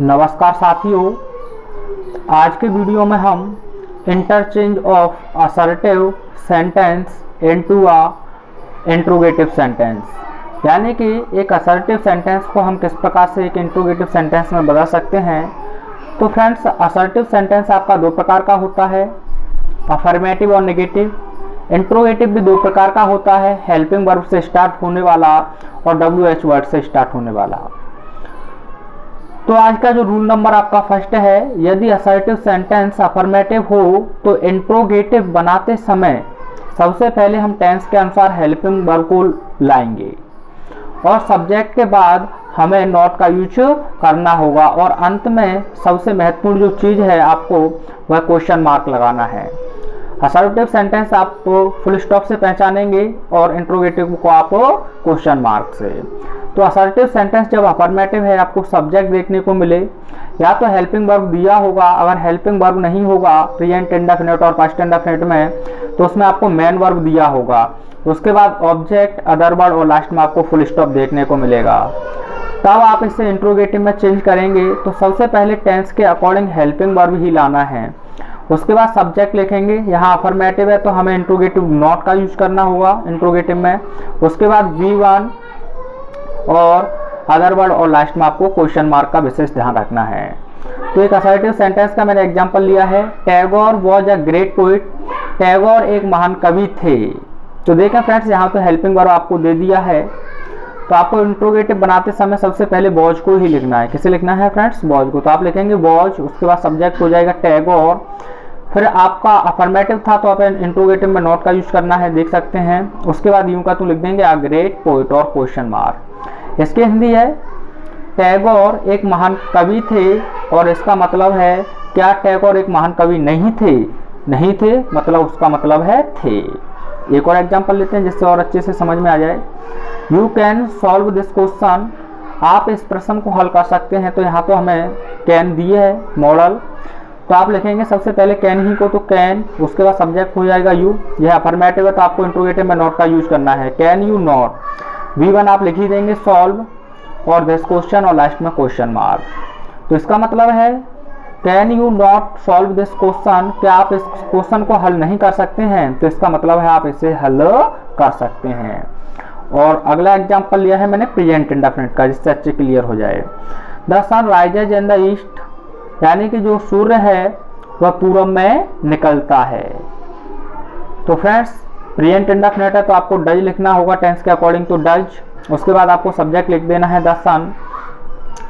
नमस्कार साथियों, आज के वीडियो में हम interchange of assertive sentence into a interrogative sentence यानी कि एक असर्टिव सेंटेंस को हम किस प्रकार से एक इंट्रोगेटिव सेंटेंस में बदल सकते हैं। तो फ्रेंड्स, असर्टिव सेंटेंस आपका दो प्रकार का होता है, अफर्मेटिव और नेगेटिव। इंट्रोगेटिव भी दो प्रकार का होता है, हेल्पिंग वर्ब से स्टार्ट होने वाला और WH वर्ड से स्टार्ट होने वाला। तो आज का जो रूल नंबर आपका फर्स्ट है, यदि असर्टिव सेंटेंस अफर्मेटिव हो तो इंट्रोगेटिव बनाते समय सबसे पहले हम टेंस के अनुसार हेल्पिंग वर्ब को लाएंगे और सब्जेक्ट के बाद हमें नॉट का यूज करना होगा और अंत में सबसे महत्वपूर्ण जो चीज़ है आपको वह क्वेश्चन मार्क लगाना है। असर्टिव सेंटेंस आप फुल स्टॉप से पहचानेंगे और इंट्रोगेटिव को आप क्वेश्चन मार्क से। तो असर्टिव सेंटेंस जब अफर्मेटिव है, आपको सब्जेक्ट देखने को मिले या तो हेल्पिंग वर्ब दिया होगा, अगर हेल्पिंग वर्ब नहीं होगा प्रेजेंट इंडेफिनिट और पास्ट इंडेफिनिट में तो उसमें आपको मेन वर्ब दिया होगा, उसके बाद ऑब्जेक्ट, अदर वर्ड और लास्ट में आपको फुल स्टॉप देखने को मिलेगा। तब आप इसे इंट्रोगेटिव में चेंज करेंगे तो सबसे पहले टेंस के अकॉर्डिंग हेल्पिंग वर्ब ही लाना है, उसके बाद सब्जेक्ट लिखेंगे। यहाँ अफर्मेटिव है तो हमें इंट्रोगेटिव नॉट का यूज करना होगा इंट्रोगेटिव में, उसके बाद V1 और अदर वर्ड और लास्ट में आपको क्वेश्चन मार्क का विशेष ध्यान रखना है। तो एक असर्टिव सेंटेंस का मैंने एग्जांपल लिया है, Tagore was a great poet. Tagore एक महान कवि थे। तो देखें फ्रेंड्स, यहाँ तो हेल्पिंग वर्ब आपको दे दिया है, तो आपको इंट्रोगेटिव बनाते समय सबसे पहले वॉज को ही लिखना है। किसे लिखना है फ्रेंड्स? वॉज को। तो आप लिखेंगे वॉज, उसके बाद सब्जेक्ट हो जाएगा टैगोर। फिर आपका अफर्मेटिव था तो आप इंट्रोगेटिव में नॉट का यूज करना है, देख सकते हैं। उसके बाद यूं का तुम लिख देंगे अ ग्रेट पोइट और क्वेश्चन मार्क। इसकी हिंदी है टैगोर एक महान कवि थे और इसका मतलब है क्या टैगोर एक महान कवि नहीं थे? नहीं थे मतलब उसका मतलब है थे। एक और एग्जांपल लेते हैं जिससे और अच्छे से समझ में आ जाए। You can solve this question, आप इस प्रश्न को हल कर सकते हैं। तो यहाँ तो हमें कैन दिए है मॉडल, तो आप लिखेंगे सबसे पहले कैन ही को, तो कैन, उसके बाद सब्जेक्ट हो जाएगा यू। यह अफर्मेटिव है तो आपको इंट्रोगेटिव में नॉट का यूज करना है, कैन यू नॉट। V1 आप लिख ही देंगे सॉल्व और दिस क्वेश्चन और लास्ट में क्वेश्चन मार्क। तो इसका मतलब है can you not solve this question, क्या आप इस क्वेश्चन को हल नहीं कर सकते हैं? तो इसका मतलब है आप इसे हल कर सकते हैं। और अगला एग्जांपल लिया है मैंने प्रेजेंट इंडेफिनिट का, जिससे अच्छे क्लियर हो जाए। The sun rises in the east, यानी कि जो सूर्य है वह पूरब में निकलता है। तो फ्रेंड्स, प्रेजेंट इंडेफिनिट है तो आपको डज लिखना होगा टेंस के अकॉर्डिंग, तो डज। उसके बाद आपको सब्जेक्ट लिख देना है द सन।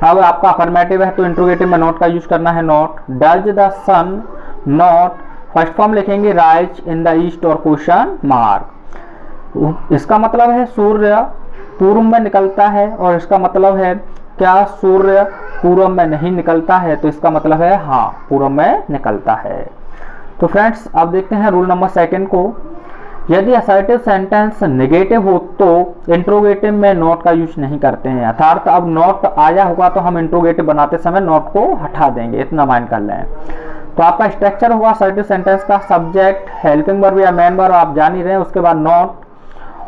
अब आपका अफर्मेटिव है तो इंट्रोगेटिव में नॉट का यूज करना है, not. Does the sun not, first form लिखेंगे राइज इन द ईस्ट और क्वेश्चन मार्क। इसका मतलब है सूर्य पूर्व में निकलता है और इसका मतलब है क्या सूर्य पूर्व में नहीं निकलता है? तो इसका मतलब है हाँ, पूर्व में निकलता है। तो फ्रेंड्स, अब देखते हैं रूल नंबर सेकंड को। यदि असर्टिव सेंटेंस नेगेटिव हो तो इंट्रोगेटिव में नॉट का यूज नहीं करते हैं, अर्थात अब नॉट आया होगा तो हम इंट्रोगेटिव बनाते समय नॉट को हटा देंगे, इतना माइंड कर लें। तो आपका स्ट्रक्चर होगा असर्टिव सेंटेंस का, सब्जेक्ट, हेल्पिंग वर्ब या मेन वर्ब आप जान ही रहे हैं, उसके बाद नॉट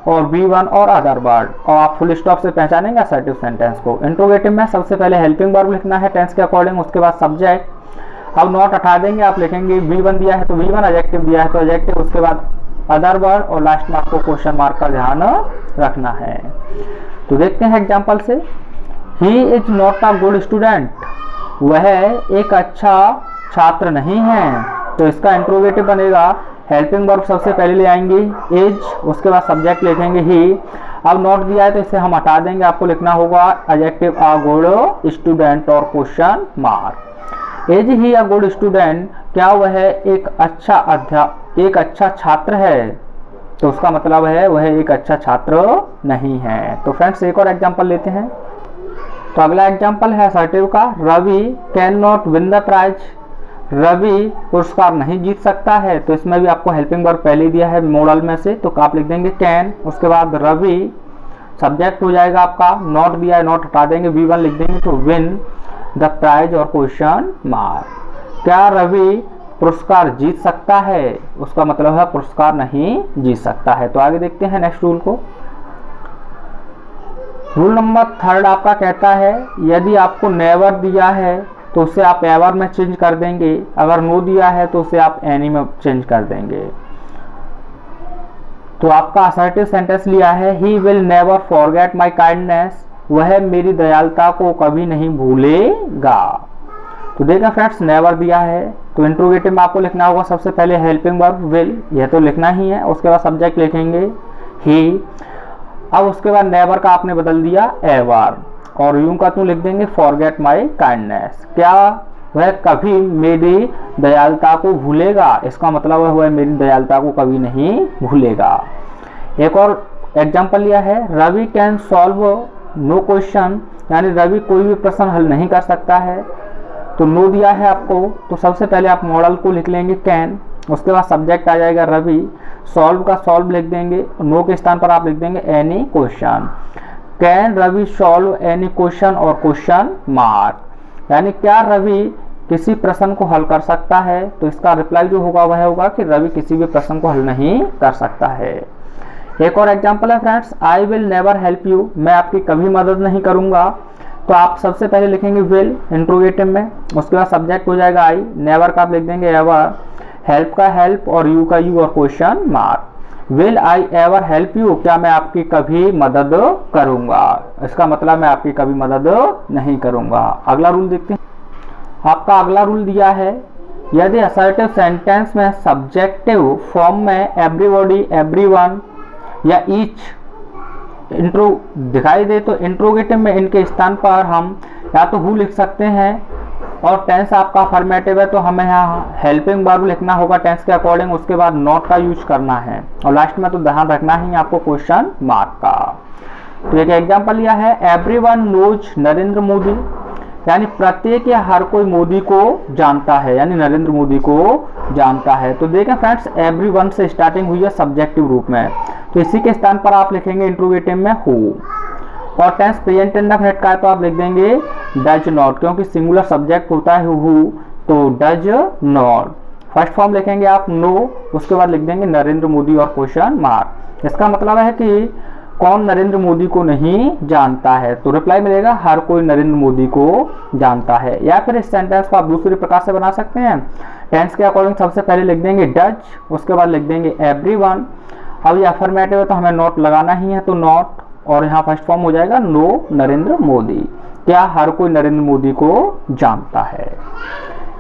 और V1 और अदर वर्ड, और आप फुल स्टॉप से पहचानेंगे असर्टिव सेंटेंस को। इंट्रोगेटिव में सबसे पहले हेल्पिंग वर्ब लिखना है टेंस के अकॉर्डिंग, उसके बाद सब्जेक्ट। अब नॉट हटा देंगे, आप लिखेंगे V1 दिया है तो V1, एडजेक्टिव दिया है तो एडजेक्टिव, उसके बाद अदर वर्ड और लास्ट में आपको क्वेश्चन मार्क का ध्यान रखना है। तो देखते हैं एग्जाम्पल से। He is not a good student, वह एक अच्छा छात्र नहीं है। तो इसका इंट्रोगेटिव बनेगा, हेल्पिंग वर्ब सबसे पहले ले आएंगे एज, उसके बाद सब्जेक्ट लिखेंगे ही। अब नॉट दिया है तो इसे हम हटा देंगे, आपको लिखना होगा एडजेक्टिव अ गुड स्टूडेंट और question mark. Is he a good student, क्या वह एक अच्छा छात्र है? तो उसका मतलब है वह एक अच्छा छात्र नहीं है। तो फ्रेंड्स, एक और एग्जांपल लेते हैं। तो अगला एग्जांपल है असर्टिव का, Ravi can not win the prize, Ravi पुरस्कार नहीं जीत सकता है। तो इसमें भी आपको हेल्पिंग वर्ब पहले दिया है मॉडल में से, तो आप लिख देंगे कैन, उसके बाद रवि, सब्जेक्ट हो जाएगा आपका, नॉट दिया है नॉट हटा देंगे, V1 लिख देंगे तो विन द प्राइज और क्वेश्चन मार्क। क्या रवि पुरस्कार जीत सकता है? उसका मतलब है पुरस्कार नहीं जीत सकता है। तो आगे देखते हैं नेक्स्ट रूल को। रूल नंबर 3 आपका कहता है यदि आपको नेवर दिया है तो उसे आप एवर में चेंज कर देंगे, अगर नो दिया है तो उसे आप एनी में चेंज कर देंगे। तो आपका असर्टिव सेंटेंस लिया है he will never forget my kindness, वह मेरी दयालुता को कभी नहीं भूलेगा। तो देखा फ्रेंड्स, नेवर दिया है तो इंट्रोगेटिव में आपको लिखना होगा सबसे पहले हेल्पिंग वर्ब विल, यह तो लिखना ही है, उसके बाद सब्जेक्ट लिखेंगे ही। अब उसके बाद नेवर का आपने बदल दिया एवर, और यूं का तू लिख देंगे फॉरगेट माई काइंडनेस, क्या वह कभी मेरी दयालुता को भूलेगा, इसका मतलब है वह मेरी दयालुता को कभी नहीं भूलेगा। एक और एग्जांपल लिया है Ravi can solve no question, यानी रवि कोई भी प्रश्न हल नहीं कर सकता है। तो नो दिया है आपको, तो सबसे पहले आप मॉडल को लिख लेंगे कैन, उसके बाद सब्जेक्ट आ जाएगा रवि, सॉल्व का सॉल्व लिख देंगे, नो के स्थान पर आप लिख देंगे any question. Can Ravi solve any question और क्वेश्चन मार्क, यानी क्या रवि किसी प्रश्न को हल कर सकता है, तो इसका रिप्लाई जो होगा वह होगा कि रवि किसी भी प्रश्न को हल नहीं कर सकता है। एक और एग्जांपल है friends, I will never help you, मैं आपकी कभी मदद नहीं करूंगा। तो आप सबसे पहले लिखेंगे विल इंट्रोगेटिव में, उसके बाद सब्जेक्ट हो जाएगा आई, नेवर का आप लिख देंगे एवर, हेल्प का हेल्प और यू का यू और question mark. Will I ever help you, क्या मैं आपकी कभी मदद करूंगा, इसका मतलब मैं आपकी कभी मदद नहीं करूंगा। अगला रूल देखते हैं। आपका अगला रूल दिया है यदि असर्टिव सेंटेंस में सब्जेक्टिव फॉर्म में एवरीबॉडी, एवरीवन या ईच इंट्रो दिखाई दे तो इंट्रोगेटिव में इनके स्थान पर हम या तो हु लिख सकते हैं, और टेंस आपका अफर्मेटिव है तो हमें यहाँ हेल्पिंग वर्ब लिखना होगा टेंस के अकॉर्डिंग, उसके बाद नॉट का यूज करना है, और लास्ट में तो ध्यान रखना ही आपको क्वेश्चन मार्क का। तो एक एग्जांपल लिया है एवरीवन नोज नरेंद्र मोदी, यानी प्रत्येक या हर कोई मोदी को जानता है, यानी नरेंद्र मोदी को जानता है। तो देखें फ्रेंड्स, एवरीवन से स्टार्टिंग हुई है सब्जेक्टिव रूप में, तो इसी के स्थान पर आप लिखेंगे इंट्रोगेटिव में हु, और टेंस प्रेजेंट इंडेफिनिट का है तो आप लिख देंगे डज नॉट, क्योंकि सिंगुलर सब्जेक्ट होता है हु, तो डज नॉट। फर्स्ट फॉर्म लिखेंगे आप नो, उसके बाद लिख देंगे नरेंद्र मोदी और क्वेश्चन मार्क। इसका मतलब है कि कौन नरेंद्र मोदी को नहीं जानता है, तो रिप्लाई मिलेगा हर कोई नरेंद्र मोदी को जानता है। या फिर इस सेंटेंस को आप दूसरे प्रकार से बना सकते हैं, टेंस के अकॉर्डिंग सबसे पहले लिख देंगे डज, उसके बाद लिख देंगे एवरीवन। अब ये अफर्मेटिव है तो हमें नॉट लगाना ही है, तो नॉट, और यहाँ फर्स्ट फॉर्म हो जाएगा नो नरेंद्र मोदी, क्या हर कोई नरेंद्र मोदी को जानता है।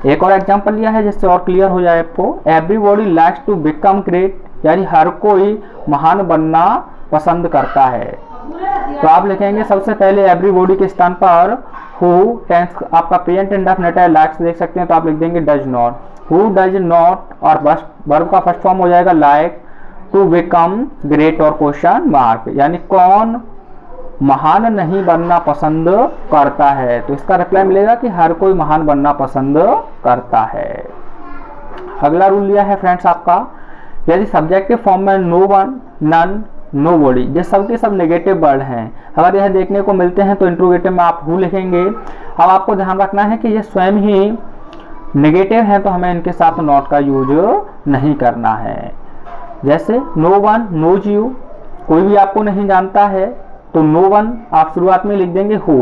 एक और एग्जांपल लिया है जिससे और क्लियर हो जाए आपको, everybody likes to become great, यानी हर कोई महान बनना पसंद करता है। तो आप लिखेंगे सबसे पहले एवरीबॉडी के स्थान पर हु, टेंस आपका प्रेजेंट इंडेफिनिट है, लाइक्स देख सकते हैं तो आप लिख देंगे does not, who does not, और वर्ब का फर्स्ट फॉर्म हो जाएगा लाइक टू बिकम ग्रेट और क्वेश्चन मार्क, यानी कौन महान नहीं बनना पसंद करता है, तो इसका रिप्लाई मिलेगा कि हर कोई महान बनना पसंद करता है। अगला रूल लिया है फ्रेंड्स आपका, यदि सब्जेक्टिव फॉर्म में no one, none, nobody, ये सब के सब नेगेटिव वर्ड हैं, अगर यह देखने को मिलते हैं तो इंट्रोगेटिव में आप हु लिखेंगे। अब आपको ध्यान रखना है कि ये स्वयं ही नेगेटिव है तो हमें इनके साथ नॉट का यूज नहीं करना है। जैसे नो वन नोज यू, कोई भी आपको नहीं जानता है, तो नो वन आप शुरुआत में लिख देंगे हु।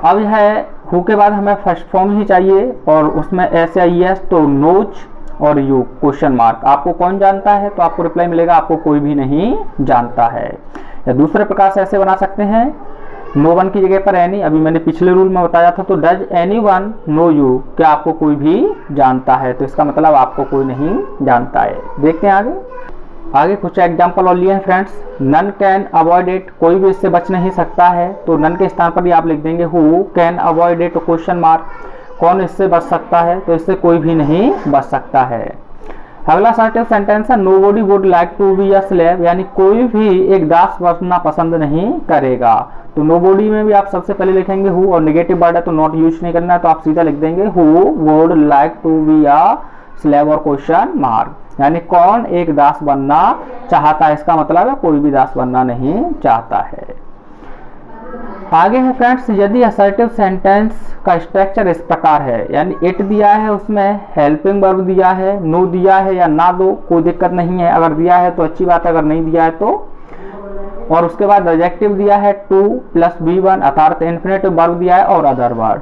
अब यह हु के बाद हमें फर्स्ट फॉर्म ही चाहिए और उसमें एस या एस, तो नोज और यू क्वेश्चन मार्क, आपको कौन जानता है, तो आपको रिप्लाई मिलेगा आपको कोई भी नहीं जानता है। या दूसरे प्रकार से ऐसे बना सकते हैं, नो वन की जगह पर एनी, अभी मैंने पिछले रूल में बताया था, तो does anyone know you, क्या आपको कोई भी जानता है, तो इसका मतलब आपको कोई नहीं जानता है। देखते हैं आगे कुछ एग्जाम्पल और लिए हैं friends. None can avoid it, कोई भी इससे बच नहीं सकता है, तो नन के स्थान पर भी आप लिख देंगे who can avoid it question mark, कौन इससे बच सकता है, तो इससे कोई भी नहीं बच सकता है। अगला असर्टिव सेंटेंस है nobody would like to be a slave, यानी कोई भी एक दास बनना पसंद नहीं करेगा, तो नोबडी में भी आप सबसे पहले लिखेंगे हु, और नेगेटिव वर्ड है तो नॉट यूज नहीं करना है, तो आप सीधा लिख देंगे who would like to be a slave और क्वेश्चन मार्क, यानी कौन एक दास बनना चाहता है, इसका मतलब है कोई भी दास बनना नहीं चाहता है। आगे है फ्रेंड्स, यदि असर्टिव सेंटेंस का स्ट्रक्चर इस प्रकार है, यानी इट दिया है, उसमें हेल्पिंग वर्ब दिया है, नो दिया है या ना दो कोई दिक्कत नहीं है, अगर दिया है तो अच्छी बात है, अगर नहीं दिया है तो, और उसके बाद एडजेक्टिव दिया है टू प्लस B1 अर्थात इन्फिनेटिव वर्ब दिया है और अदर वर्ड।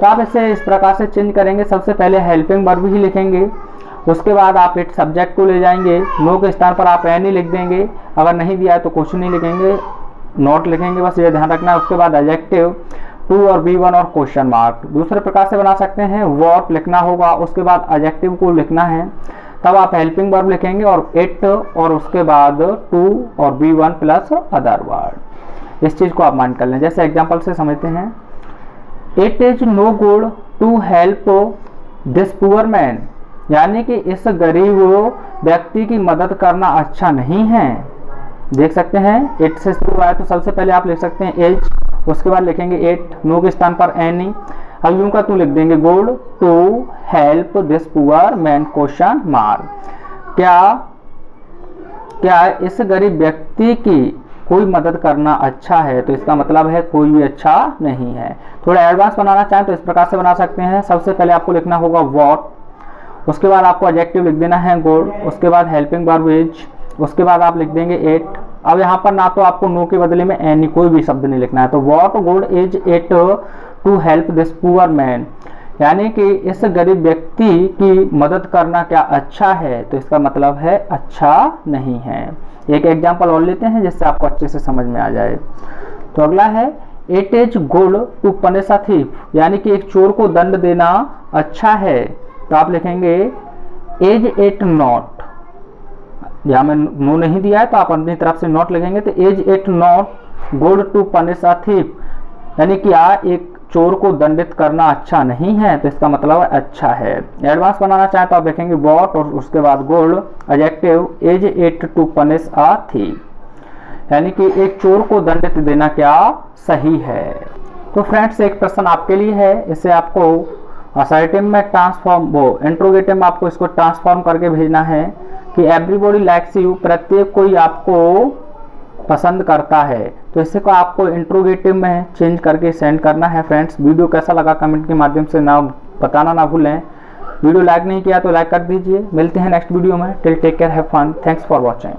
तो आप इसे इस प्रकार से चेंज करेंगे, सबसे पहले हेल्पिंग वर्ब ही लिखेंगे, उसके बाद आप इट सब्जेक्ट को ले जाएंगे, नो के स्थान पर आप एनी लिख देंगे, अगर नहीं दिया है तो कुछ नहीं लिखेंगे, नॉट लिखेंगे, बस ये ध्यान रखना है। उसके बाद एडजेक्टिव टू और B1 और क्वेश्चन मार्क। दूसरे प्रकार से बना सकते हैं, व्हाट लिखना होगा, उसके बाद एडजेक्टिव को लिखना है, तब आप हेल्पिंग वर्ब लिखेंगे और इट और उसके बाद टू और B1 प्लस अदर वर्ड। इस चीज को आप माइंड कर लें। जैसे एग्जांपल से समझते हैं, it is no good to help this poor man, यानी कि इस गरीब व्यक्ति की मदद करना अच्छा नहीं है। देख सकते हैं इट से शुरू आया तो सबसे पहले आप लिख सकते हैं एज, उसके बाद लिखेंगे इट, नो के स्थान पर एनी, अब यूं का तू लिख देंगे good to help this poor man question mark. क्या इस गरीब व्यक्ति की कोई मदद करना अच्छा है, तो इसका मतलब है कोई भी अच्छा नहीं है। थोड़ा एडवांस बनाना चाहें तो इस प्रकार से बना सकते हैं, सबसे पहले आपको लिखना होगा व्हाट, उसके बाद आपको एडजेक्टिव लिख देना है गुड, उसके बाद हेल्पिंग वर्ब इज, उसके बाद आप लिख देंगे इट। अब यहाँ पर ना तो आपको नो के बदले में एनी कोई भी शब्द नहीं लिखना है, तो what good is it to help this poor man, यानी कि इस गरीब व्यक्ति की मदद करना क्या अच्छा है, तो इसका मतलब है अच्छा नहीं है। एक एग्जांपल और लेते हैं जिससे आपको अच्छे से समझ में आ जाए। तो अगला है, it is good to punish a thief, यानी कि एक चोर को दंड देना अच्छा है, तो आप लिखेंगे इज इट नॉट, यहाँ में नो नहीं दिया है तो आप अपनी तरफ से नॉट लिखेंगे, तो is it not good to punish a thief, यानी कि एक चोर को दंडित करना अच्छा नहीं है, तो इसका मतलब अच्छा है। एडवांस बनाना चाहें तो आप लिखेंगे व्हाट और उसके बाद good, adjective is it to punish a thief, यानी कि एक चोर को दंडित देना क्या सही है। तो फ्रेंड्स एक प्रश्न आपके लिए है, इसे आपको असर्टिव में इंट्रोगेटिव में आपको इसको ट्रांसफॉर्म करके भेजना है कि एवरीबॉडी लाइक्स यू, प्रत्येक कोई आपको पसंद करता है, तो इसे को आपको इंट्रोगेटिव में चेंज करके सेंड करना है। फ्रेंड्स वीडियो कैसा लगा कमेंट के माध्यम से बताना ना भूलें। वीडियो लाइक नहीं किया तो लाइक कर दीजिए। मिलते हैं नेक्स्ट वीडियो में। Till take care, have fun, thanks for watching.